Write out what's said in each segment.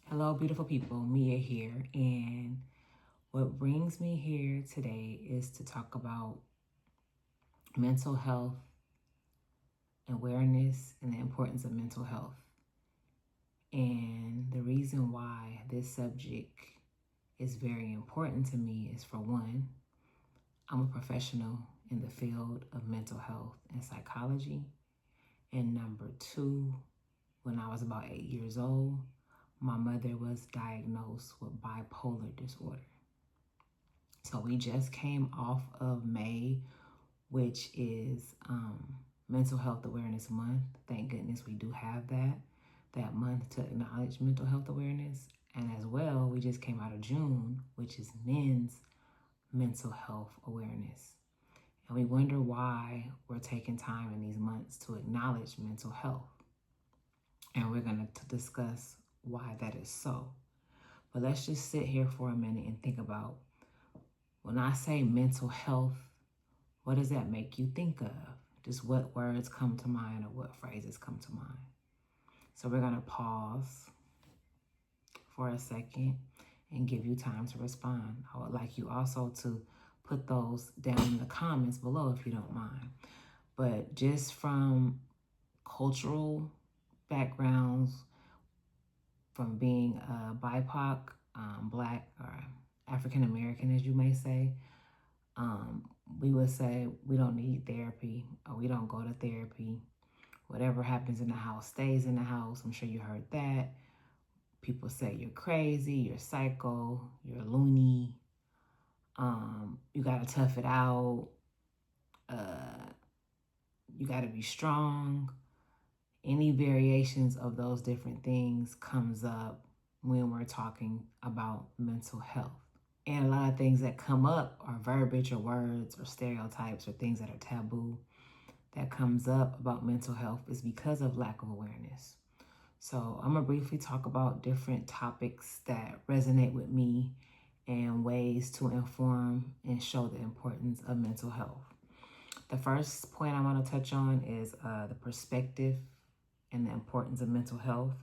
Hello, beautiful people. Mia here. And what brings me here today is to talk about mental health, awareness, and the importance of mental health. And the reason why this subject is very important to me is, for one, I'm a professional in the field of mental health and psychology. And number two, when I was about 8 years old, my mother was diagnosed with bipolar disorder. So we just came off of May, which is Mental Health Awareness Month. Thank goodness we do have that month to acknowledge mental health awareness. And as well, we just came out of June, which is Men's Mental Health Awareness. And we wonder why we're taking time in these months to acknowledge mental health. And we're going to discuss why that is so. But let's just sit here for a minute and think about, when I say mental health, what does that make you think of? Just what words come to mind or what phrases come to mind? So we're going to pause for a second and give you time to respond. I would like you also to put those down in the comments below if you don't mind. But just from cultural backgrounds, from being a BIPOC, Black or African American, as you may say, we would say we don't need therapy or we don't go to therapy. Whatever happens in the house stays in the house. I'm sure you heard that. People say you're crazy, you're psycho, you're loony. You got to tough it out. You got to be strong. Any variations of those different things comes up when we're talking about mental health. And a lot of things that come up are verbiage or words or stereotypes or things that are taboo that comes up about mental health is because of lack of awareness. So I'm going to briefly talk about different topics that resonate with me and ways to inform and show the importance of mental health. The first point I want to touch on is the perspective and the importance of mental health.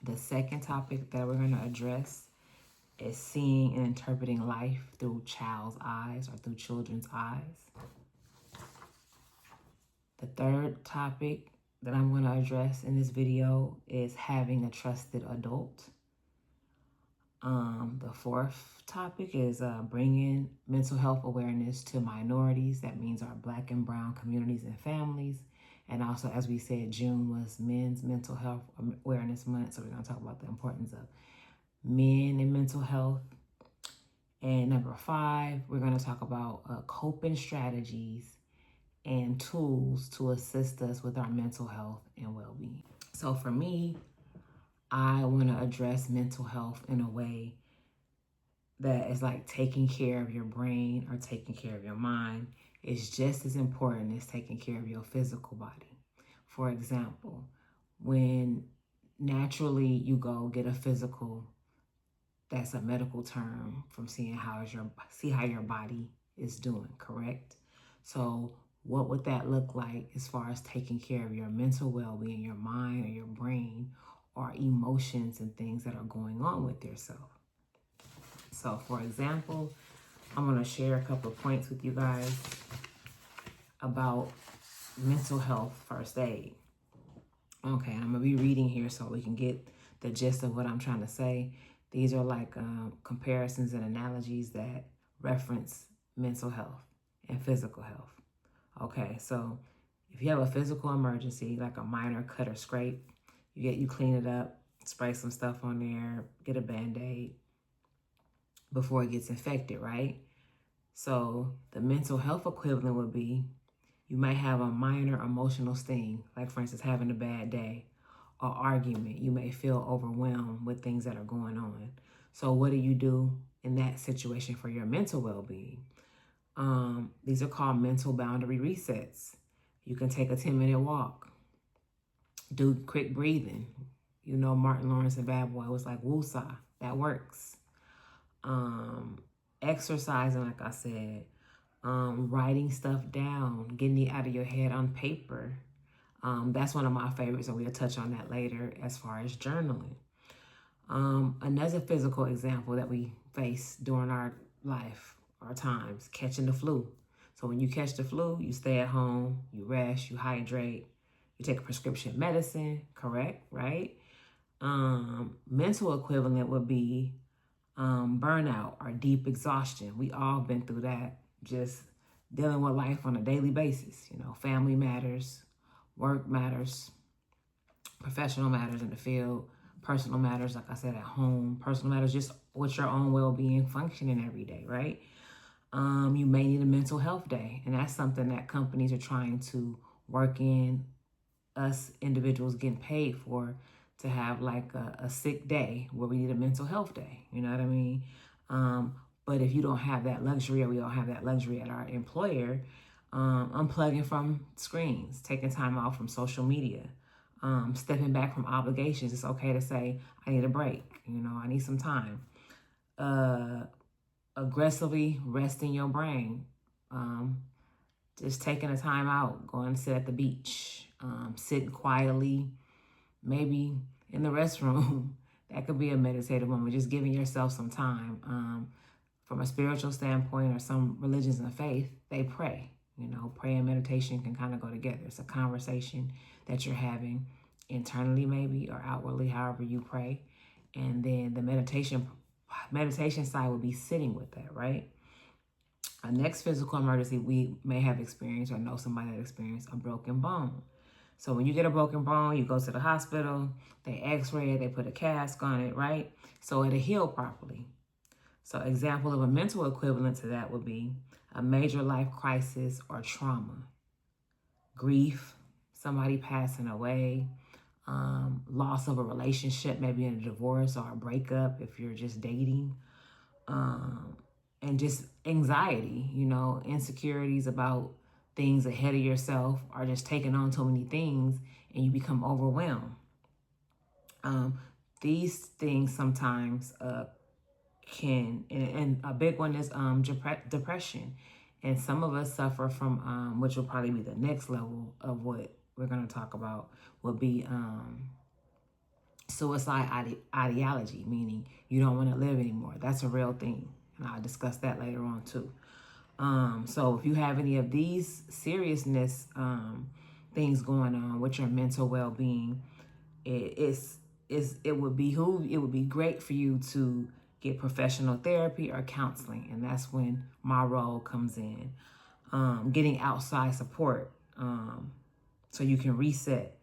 The second topic that we're going to address is seeing and interpreting life through child's eyes or through children's eyes. The third topic that I'm going to address in this video is having a trusted adult. The fourth topic is bringing mental health awareness to minorities. That means our Black and brown communities and families. And also, as we said, June was Men's Mental Health Awareness Month. So we're going to talk about the importance of men and mental health. And number five, we're going to talk about coping strategies and tools to assist us with our mental health and well-being. So for me, I want to address mental health in a way that is like taking care of your brain or taking care of your mind is just as important as taking care of your physical body. For example, when naturally you go get a physical, that's a medical term from seeing how your body is doing, correct? So what would that look like as far as taking care of your mental well-being, your mind or your brain, or emotions and things that are going on with yourself? So for example, I'm going to share a couple of points with you guys about mental health first aid. Okay, I'm going to be reading here so we can get the gist of what I'm trying to say. These are like comparisons and analogies that reference mental health and physical health. Okay, so if you have a physical emergency, like a minor cut or scrape, you clean it up, spray some stuff on there, get a Band-Aid before it gets infected, right? So the mental health equivalent would be, you might have a minor emotional sting, like for instance, having a bad day or argument. You may feel overwhelmed with things that are going on. So what do you do in that situation for your mental well-being? These are called mental boundary resets. You can take a 10-minute walk, do quick breathing. You know, Martin Lawrence and Bad Boy was like, woosah, that works. Exercising, like I said, writing stuff down, getting it out of your head on paper. That's one of my favorites, and we'll touch on that later as far as journaling. Another physical example that we face during our life, our times, catching the flu. So when you catch the flu, you stay at home, you rest, you hydrate, you take a prescription medicine, correct, right? Mental equivalent would be burnout or deep exhaustion. We all been through that, just dealing with life on a daily basis. You know, family matters, work matters, professional matters in the field, personal matters, like I said, at home, personal matters, just with your own well-being functioning every day, right? You may need a mental health day, and that's something that companies are trying to work in, us individuals getting paid for, to have like a sick day where we need a mental health day. You know what I mean? But if you don't have that luxury, or we don't have that luxury at our employer, unplugging from screens, taking time off from social media, stepping back from obligations. It's okay to say, I need a break. You know, I need some time. Aggressively resting your brain. Just taking a time out, going to sit at the beach, sitting quietly, maybe in the restroom. That could be a meditative moment, just giving yourself some time. From a spiritual standpoint, or some religions and faith, they pray. You know, prayer and meditation can kind of go together. It's a conversation that you're having internally, maybe, or outwardly, however you pray. And then the meditation side would be sitting with that, right? A next physical emergency we may have experienced, or know somebody that experienced, a broken bone. So when you get a broken bone, you go to the hospital, they x-ray it, they put a cast on it, right? So it'll heal properly. So example of a mental equivalent to that would be a major life crisis or trauma, grief, somebody passing away, loss of a relationship, maybe in a divorce or a breakup if you're just dating, and just anxiety, you know, insecurities about things ahead of yourself, or just taking on too many things and you become overwhelmed. These things sometimes can, and a big one is depression. And some of us suffer from, which will probably be the next level of what we're going to talk about, would be suicide ideology, meaning you don't want to live anymore. That's a real thing. And I'll discuss that later on too. So if you have any of these seriousness things going on with your mental well-being, it would be great for you to get professional therapy or counseling, and that's when my role comes in. Getting outside support, so you can reset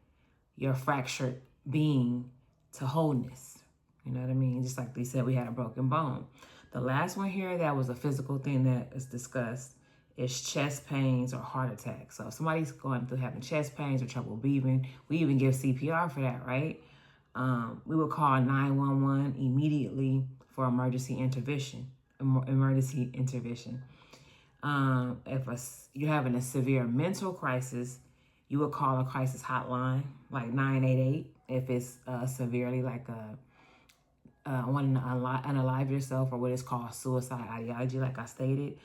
your fractured being to wholeness. You know what I mean? Just like they said, we had a broken bone. The last one here that was a physical thing that is discussed is chest pains or heart attacks. So if somebody's going through having chest pains or trouble breathing, we even give CPR for that, right? We would call 911 immediately for emergency intervention. If you're having a severe mental crisis, you would call a crisis hotline like 988. If it's severely like wanting to unalive yourself, or what is called suicide ideology, like I stated.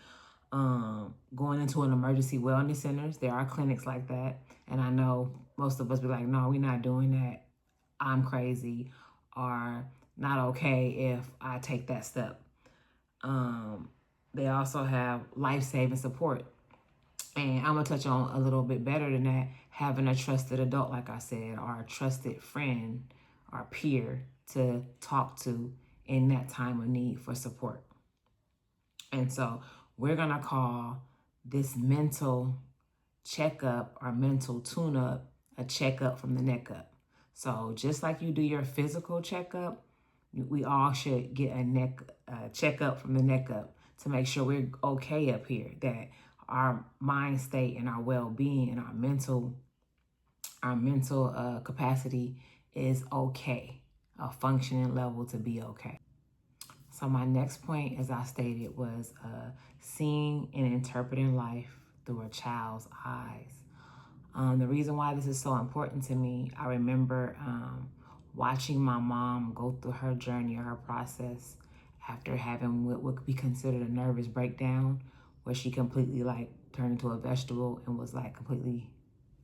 Going into an emergency wellness centers, there are clinics like that. And I know most of us be like, no, we're not doing that. I'm crazy, or not okay if I take that step. They also have life-saving support. And I'm going to touch on a little bit better than that, having a trusted adult, like I said, or a trusted friend or peer to talk to in that time of need for support. And so we're going to call this mental checkup or mental tune-up a checkup from the neck up. So just like you do your physical checkup, we all should get a checkup from the neck up to make sure we're okay up here, that our mind state and our well-being and our mental capacity is okay, a functioning level to be okay. So my next point, as I stated, was seeing and interpreting life through a child's eyes. The reason why this is so important to me, I remember watching my mom go through her journey or her process after having what would be considered a nervous breakdown, where she completely like turned into a vegetable and was like completely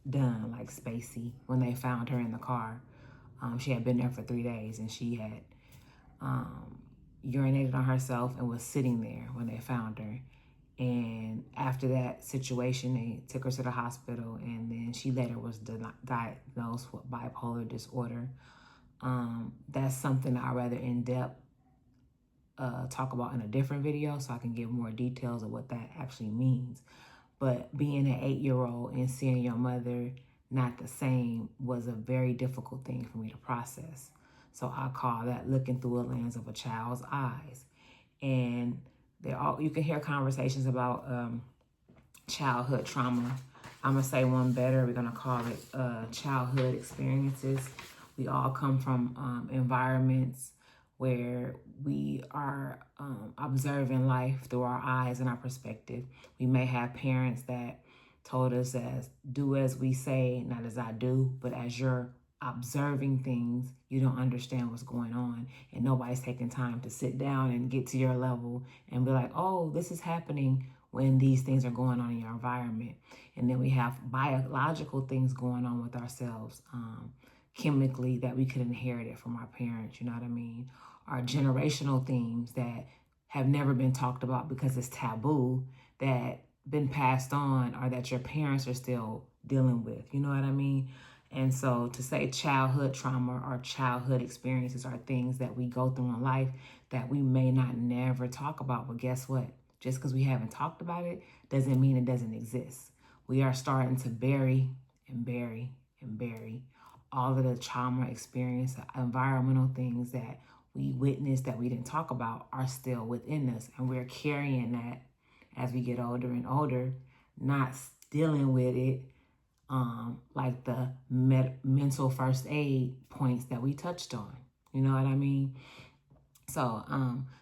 done, like spacey, when they found her in the car. She had been there for 3 days, and she had urinated on herself and was sitting there when they found her. And after that situation, they took her to the hospital, and then she later was diagnosed with bipolar disorder. That's something I'd rather in depth talk about in a different video, so I can give more details of what that actually means. But being an 8-year-old and seeing your mother not the same was a very difficult thing for me to process. So I call that looking through a lens of a child's eyes. And you can hear conversations about childhood trauma. I'm going to say one better. We're going to call it childhood experiences. We all come from environments where we are observing life through our eyes and our perspective. We may have parents that told us do as we say, not as I do, but as you're observing things, you don't understand what's going on, and nobody's taking time to sit down and get to your level and be like, oh, this is happening when these things are going on in your environment. And then we have biological things going on with ourselves, chemically, that we could inherit it from our parents, you know what I mean? Our generational themes that have never been talked about because it's taboo, that been passed on, or that your parents are still dealing with, you know what I mean? And so to say childhood trauma or childhood experiences are things that we go through in life that we may not never talk about. But guess what? Just because we haven't talked about it doesn't mean it doesn't exist. We are starting to bury and bury and bury all of the trauma experience, environmental things that we witnessed that we didn't talk about are still within us. And we're carrying that as we get older and older, not dealing with it like the mental first aid points that we touched on. You know what I mean? So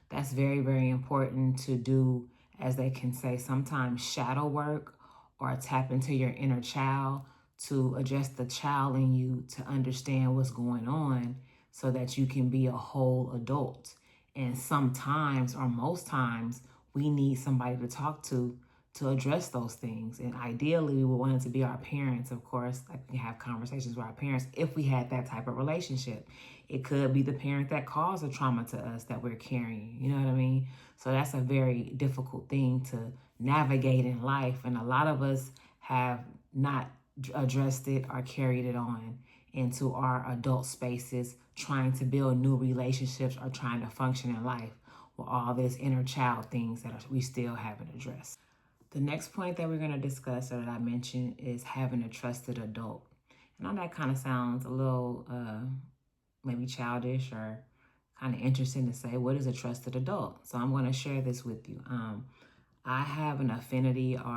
that's very, very important to do, as they can say, sometimes shadow work or tap into your inner child to address the child in you to understand what's going on so that you can be a whole adult. And sometimes, or most times, we need somebody to talk to address those things. And ideally, we would want it to be our parents, of course. Like, we have conversations with our parents if we had that type of relationship. It could be the parent that caused the trauma to us that we're carrying. You know what I mean? So that's a very difficult thing to navigate in life. And a lot of us have not addressed it or carried it on into our adult spaces, trying to build new relationships or trying to function in life with all this inner child things that we still haven't addressed. The next point that we're going to discuss, or that I mentioned, is having a trusted adult. And I know that kind of sounds a little maybe childish or kind of interesting to say, what is a trusted adult? So I'm going to share this with you. I have an affinity or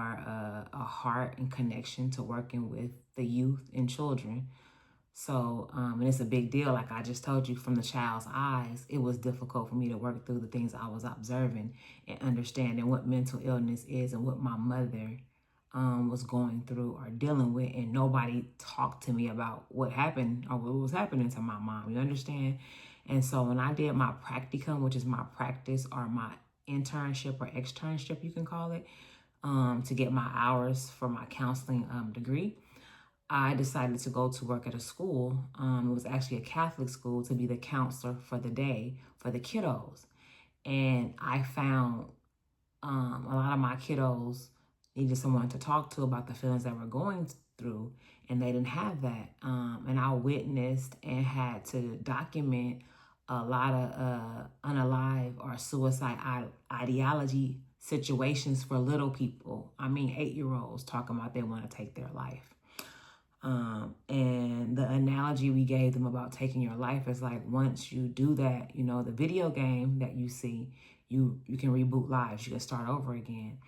a heart and connection to working with the youth and children. So, and it's a big deal. Like I just told you, from the child's eyes, it was difficult for me to work through the things I was observing and understanding what mental illness is and what my mother was going through or dealing with. And nobody talked to me about what happened or what was happening to my mom. You understand? And so when I did my practicum, which is my practice or my internship or externship, you can call it, to get my hours for my counseling degree, I decided to go to work at a school. It was actually a Catholic school, to be the counselor for the day for the kiddos. And I found a lot of my kiddos needed someone to talk to about the feelings that we're going through, and they didn't have that. And I witnessed and had to document a lot of unalive or suicide ideology situations for little people. I mean, 8-year-olds talking about they want to take their life. And the analogy we gave them about taking your life is like, once you do that, you know, the video game that you see, you can reboot lives, you can start over again.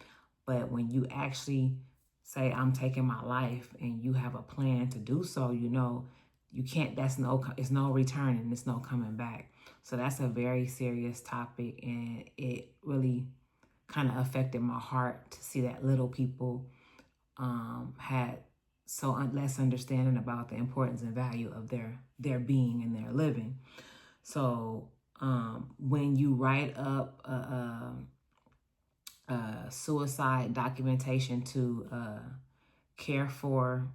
But when you actually say, I'm taking my life, and you have a plan to do so, you know, you can't, it's no returning, it's no coming back. So that's a very serious topic, and it really kind of affected my heart to see that little people had so less understanding about the importance and value of their being and their living. So when you write up suicide documentation to care for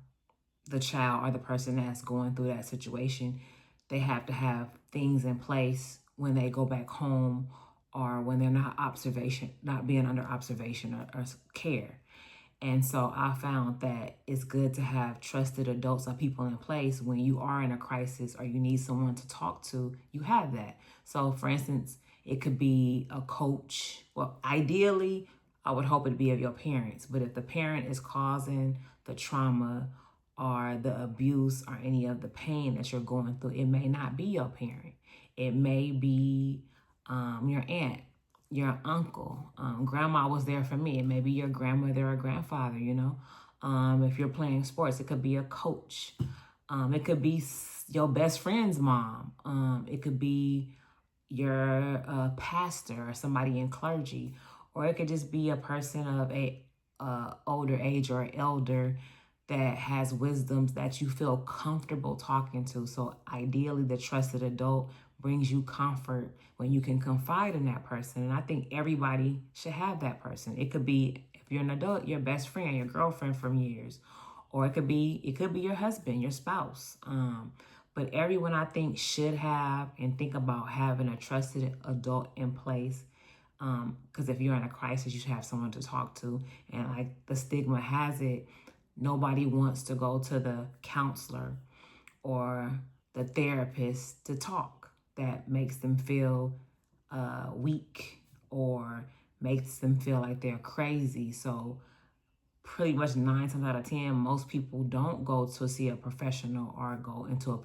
the child or the person that's going through that situation, they have to have things in place when they go back home or when they're not being under observation or care. And so I found that it's good to have trusted adults or people in place when you are in a crisis or you need someone to talk to, you have that. So for instance, it could be a coach. Well, ideally, I would hope it'd be of your parents. But if the parent is causing the trauma or the abuse or any of the pain that you're going through, it may not be your parent. It may be your aunt, your uncle. Grandma was there for me. It may be your grandmother or grandfather, you know. If you're playing sports, it could be a coach. It could be your best friend's mom. It could be your pastor or somebody in clergy. Or it could just be a person of a older age or elder that has wisdoms that you feel comfortable talking to. So ideally, the trusted adult brings you comfort when you can confide in that person. And I think everybody should have that person. It could be, if you're an adult, your best friend, your girlfriend from years, or it could be your husband, your spouse. But everyone, I think, should have and think about having a trusted adult in place. Because if you're in a crisis, you should have someone to talk to. And like the stigma has it, nobody wants to go to the counselor or the therapist to talk. That makes them feel weak or makes them feel like they're crazy. So pretty much 9 times out of 10, most people don't go to see a professional or go into a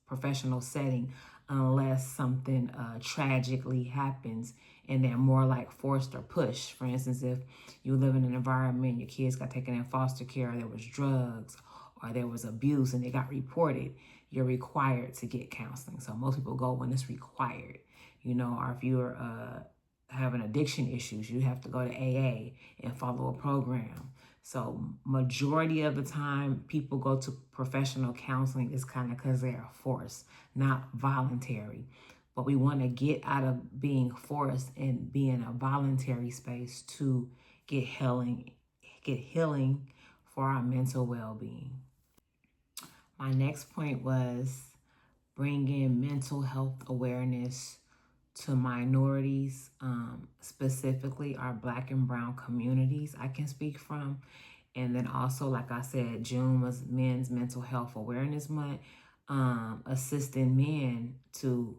professional setting unless something tragically happens and they're more like forced or pushed. For instance, if you live in an environment, your kids got taken in foster care, or there was drugs or there was abuse and they got reported, you're required to get counseling. So most people go when it's required, you know, or if you're having addiction issues, you have to go to AA and follow a program. So majority of the time, people go to professional counseling is kind of because they're forced, not voluntary. But we want to get out of being forced and be in a voluntary space to get healing for our mental well-being. My next point was bringing mental health awareness to minorities, specifically our Black and Brown communities I can speak from. And then also, like I said, June was Men's Mental Health Awareness Month, assisting men to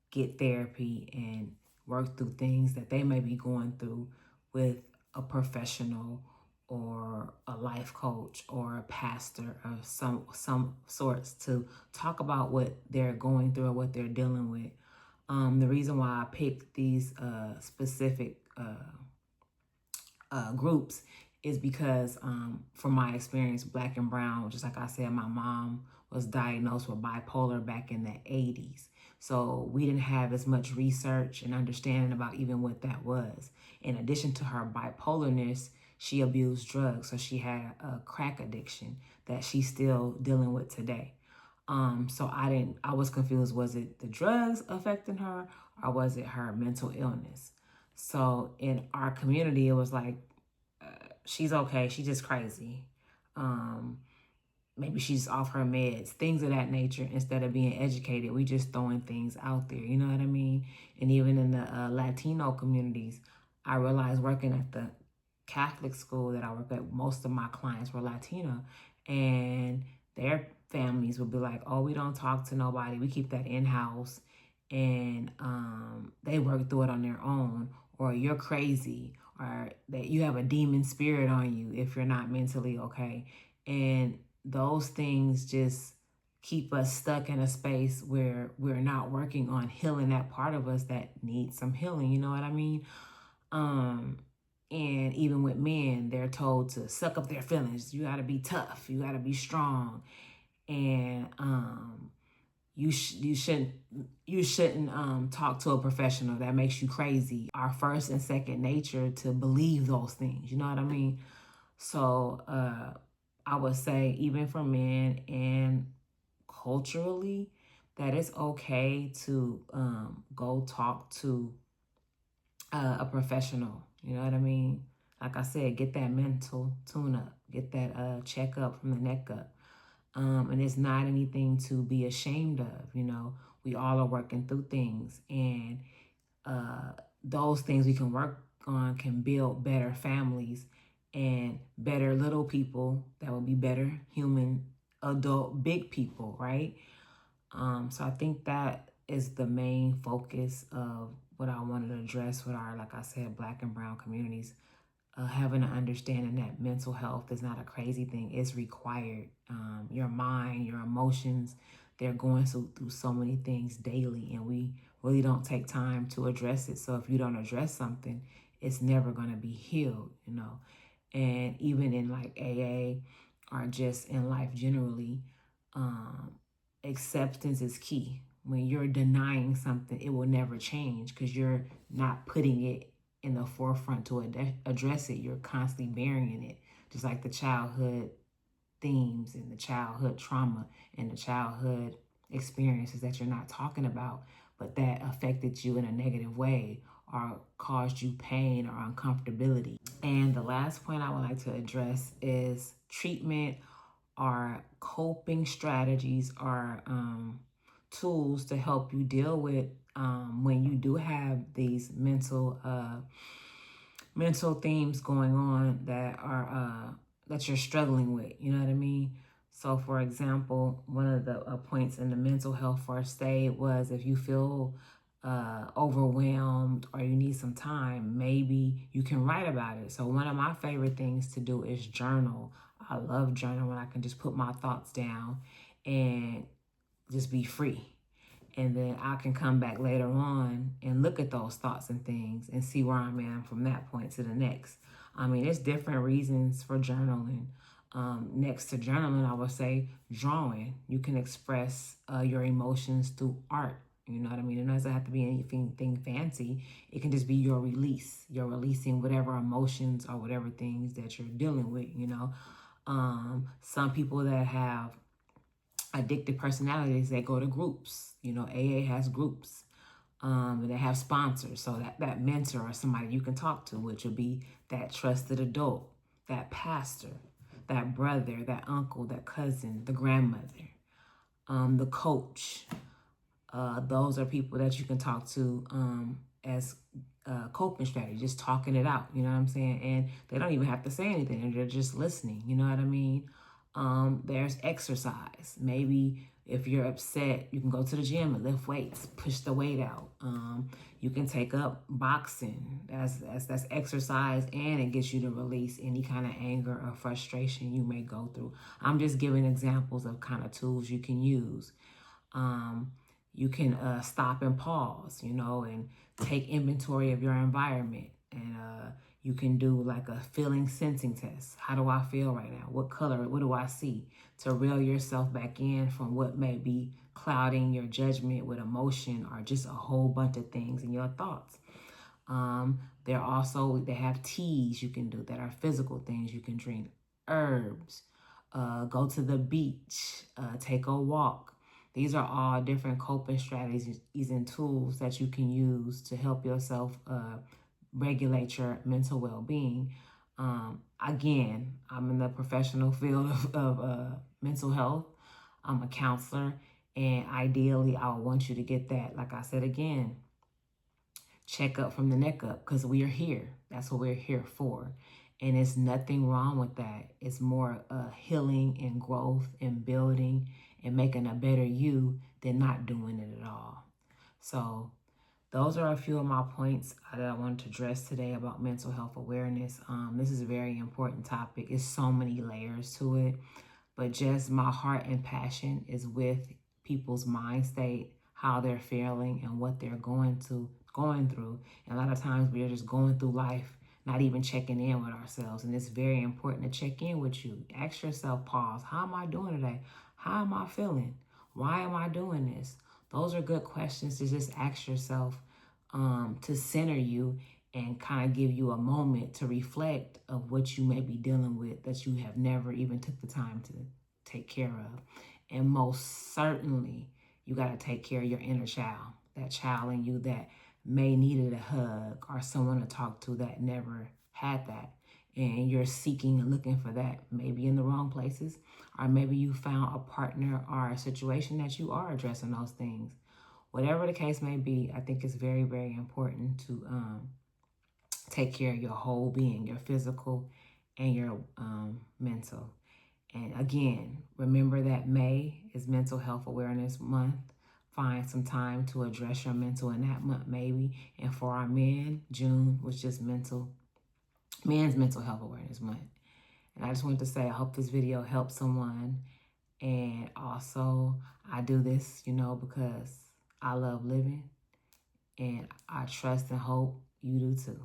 get therapy and work through things that they may be going through with a professional or a life coach or a pastor of some sorts to talk about what they're going through or what they're dealing with. The reason why I picked these specific groups is because from my experience, Black and Brown, just like I said, my mom was diagnosed with bipolar back in the 80s. So we didn't have as much research and understanding about even what that was. In addition to her bipolarness, she abused drugs. So she had a crack addiction that she's still dealing with today. So I was confused. Was it the drugs affecting her or was it her mental illness? So in our community, it was like, she's okay. She's just crazy. Maybe she's off her meds, things of that nature. Instead of being educated, we just throwing things out there. You know what I mean? And even in the Latino communities, I realized working at the Catholic school that I work at, most of my clients were Latino, and their families would be like, oh, we don't talk to nobody. We keep that in-house. And they work through it on their own. Or you're crazy. Or that you have a demon spirit on you if you're not mentally okay. And those things just keep us stuck in a space where we're not working on healing that part of us that needs some healing. You know what I mean? And even with men, they're told to suck up their feelings. You got to be tough. You got to be strong. And you shouldn't talk to a professional. That makes you crazy. Our first and second nature to believe those things. You know what I mean? So I would say even for men and culturally, that it's okay to go talk to a professional. You know what I mean? Like I said, get that mental tune-up. Get that checkup from the neck up. And it's not anything to be ashamed of, you know. We all are working through things, and those things we can work on can build better families and better little people that will be better human, adult, big people, right? So I think that is the main focus of what I wanted to address with our, like I said, Black and brown communities. Having an understanding that mental health is not a crazy thing. It's required. Your mind, your emotions, they're going through so many things daily, and we really don't take time to address it. So if you don't address something, it's never going to be healed, you know. And even in like AA or just in life generally, um, acceptance is key. When you're denying something, it will never change because you're not putting it in the forefront to address it. You're constantly burying it, just like the childhood themes and the childhood trauma and the childhood experiences that you're not talking about, but that affected you in a negative way or caused you pain or uncomfortability. And the last point I would like to address is treatment or coping strategies or tools to help you deal with when you do have these mental themes going on that are that you're struggling with. You know what I mean? So, for example, one of the points in the mental health first aid was if you feel overwhelmed or you need some time, maybe you can write about it. So, one of my favorite things to do is journal. I love journaling when I can just put my thoughts down and just be free. And then I can come back later on and look at those thoughts and things and see where I'm at from that point to the next. I mean, there's different reasons for journaling. Next to journaling, I would say drawing. You can express your emotions through art. You know what I mean? It doesn't have to be anything fancy. It can just be your release. You're releasing whatever emotions or whatever things that you're dealing with, you know. Some people that have addictive personalities, they go to groups. You know, AA has groups. And they have sponsors. So that mentor or somebody you can talk to, which would be that trusted adult, that pastor, that brother, that uncle, that cousin, the grandmother, the coach. Those are people that you can talk to as coping strategy, just talking it out. You know what I'm saying? And they don't even have to say anything. They're just listening. You know what I mean? There's exercise. Maybe if you're upset, you can go to the gym and lift weights, push the weight out. You can take up boxing. That's exercise, and it gets you to release any kind of anger or frustration you may go through. I'm just giving examples of kind of tools you can use. You can stop and pause, you know, and take inventory of your environment. And you can do like a feeling sensing test. How do I feel right now? What color? What do I see? To reel yourself back in from what may be clouding your judgment with emotion or just a whole bunch of things in your thoughts. They have teas you can do that are physical things you can drink, herbs, go to the beach, take a walk. These are all different coping strategies and tools that you can use to help yourself regulate your mental well-being. Again, I'm in the professional field of mental health. I'm a counselor, and ideally, I want you to get that, like I said again, check up from the neck up, because we are here. That's what we're here for. And it's nothing wrong with that. It's more healing and growth and building and making a better you than not doing it at all. So those are a few of my points that I wanted to address today about mental health awareness. This is a very important topic. It's so many layers to it, but just my heart and passion is with people's mind state, how they're feeling and what they're going through. And a lot of times we are just going through life, not even checking in with ourselves. And it's very important to check in with you. Ask yourself, pause. How am I doing today? How am I feeling? Why am I doing this? Those are good questions to just ask yourself, to center you and kind of give you a moment to reflect of what you may be dealing with that you have never even took the time to take care of. And most certainly, you got to take care of your inner child, that child in you that may needed a hug or someone to talk to that never had that. And you're seeking and looking for that, maybe in the wrong places, or maybe you found a partner or a situation that you are addressing those things. whatever the case may be, I think it's very, very important to take care of your whole being, your physical and your mental. And again, remember that May is Mental Health Awareness Month. Find some time to address your mental in that month, maybe. And for our men, June was just Men's Mental Health Awareness Month. And I just wanted to say, I hope this video helps someone. And also, I do this, because I love living. And I trust and hope you do too.